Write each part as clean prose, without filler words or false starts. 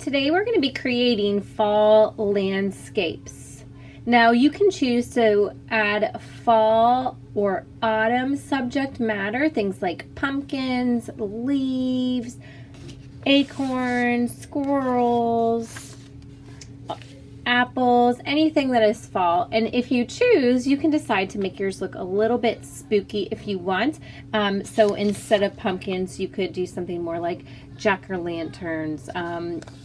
Today we're going to be creating fall landscapes. Now you can choose to add fall or autumn subject matter, things like pumpkins, leaves, acorns, squirrels, apples, anything that is fall. And if you choose, you can decide to make yours look a little bit spooky if you want. So instead of pumpkins, you could do something more like jack-o'-lanterns.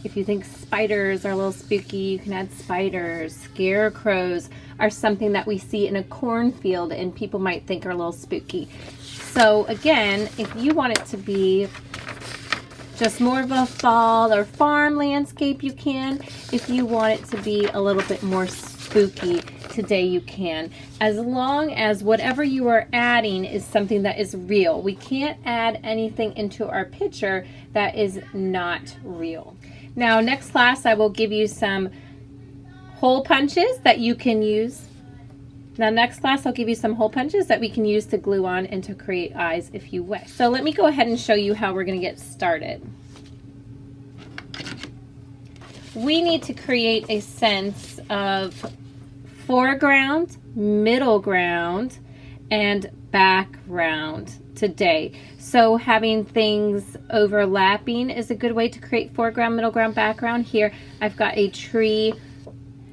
If you think spiders are a little spooky, you can add spiders. Scarecrows are something that we see in a cornfield and people might think are a little spooky. So again, if you want it to be just more of a fall or farm landscape, you can. If you want it to be a little bit more spooky, today you can. As long as whatever you are adding is something that is real. We can't add anything into our picture that is not real. Now, next class, I will give you some hole punches that you can use. Now next class I'll give you some hole punches that we can use to glue on and to create eyes if you wish. So let me go ahead and show you how we're going to get started. We need to create a sense of foreground, middle ground, and background today. So having things overlapping is a good way to create foreground, middle ground, background. Here I've got a tree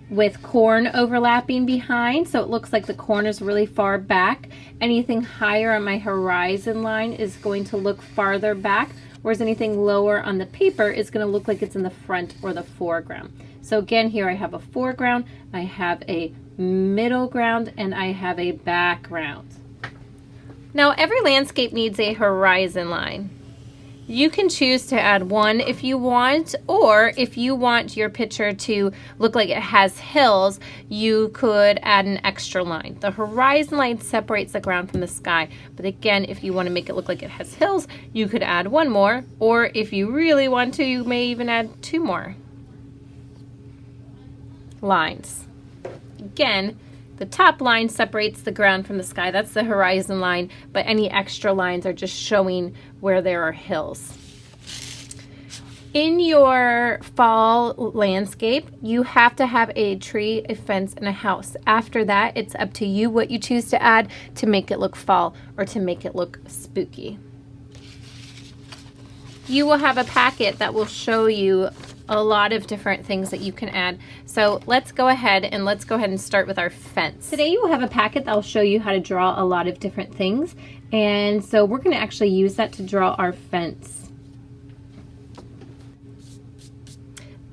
with corn overlapping behind, so it looks like the corn is really far back. Anything higher on my horizon line is going to look farther back, whereas anything lower on the paper is going to look like it's in the front or the foreground. So again, here I have a foreground, I have a middle ground, and I have a background. Now every landscape needs a horizon line. You can choose to add one if you want, or if you want your picture to look like it has hills, you could add an extra line. The horizon line separates the ground from the sky, but again, if you want to make it look like it has hills, you could add one more, or if you really want to, you may even add two more lines. Again, the top line separates the ground from the sky. That's the horizon line, but any extra lines are just showing where there are hills. In your fall landscape, you have to have a tree, a fence, and a house. After that, it's up to you what you choose to add to make it look fall or to make it look spooky. You will have a packet that will show you a lot of different things that you can add. So let's go ahead and start with our fence. Today you will have a packet that will show you how to draw a lot of different things. And so we're going to actually use that to draw our fence.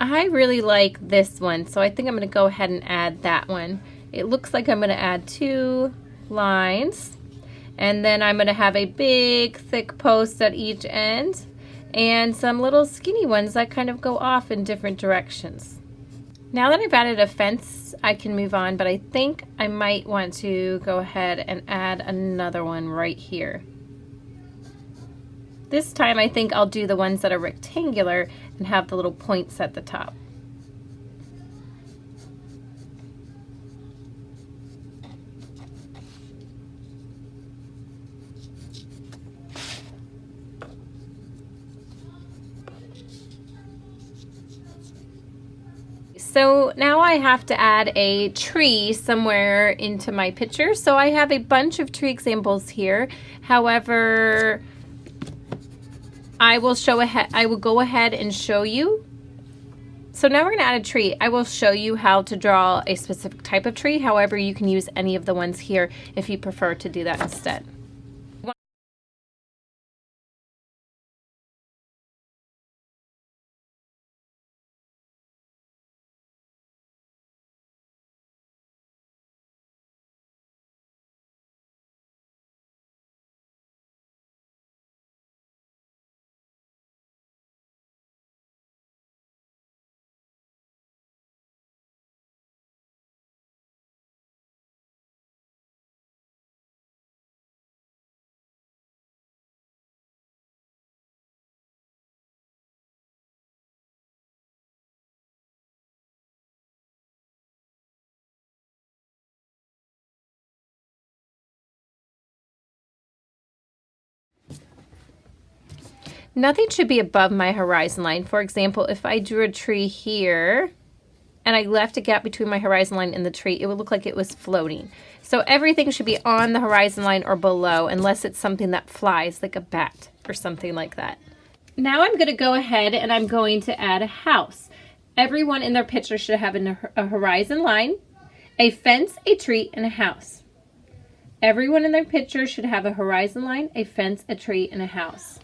I really like this one, so I think I'm going to go ahead and add that one. It looks like I'm going to add two lines, and then I'm going to have a big thick post at each end, and some little skinny ones that kind of go off in different directions. Now that I've added a fence, I can move on, but I think I might want to go ahead and add another one right here. This time I think I'll do the ones that are rectangular and have the little points at the top. So now I have to add a tree somewhere into my picture. So I have a bunch of tree examples here. However, I will go ahead and show you. So now we're going to add a tree. I will show you how to draw a specific type of tree. However, you can use any of the ones here if you prefer to do that instead. Nothing should be above my horizon line. For example, if I drew a tree here and I left a gap between my horizon line and the tree, it would look like it was floating. So everything should be on the horizon line or below, unless it's something that flies, like a bat or something like that. Now I'm going to go ahead and I'm going to add a house. Everyone in their picture should have a horizon line, a fence, a tree, and a house. Everyone in their picture should have a horizon line, a fence, a tree, and a house.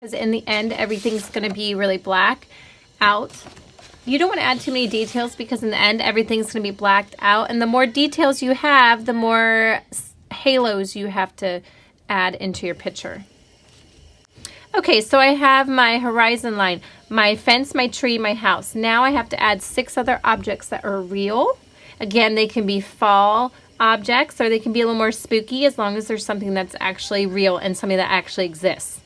Because in the end, everything's going to be really black out. You don't want to add too many details because in the end, everything's going to be blacked out. And the more details you have, the more halos you have to add into your picture. Okay, so I have my horizon line, my fence, my tree, my house. Now I have to add 6 other objects that are real. Again, they can be fall objects or they can be a little more spooky as long as there's something that's actually real and something that actually exists.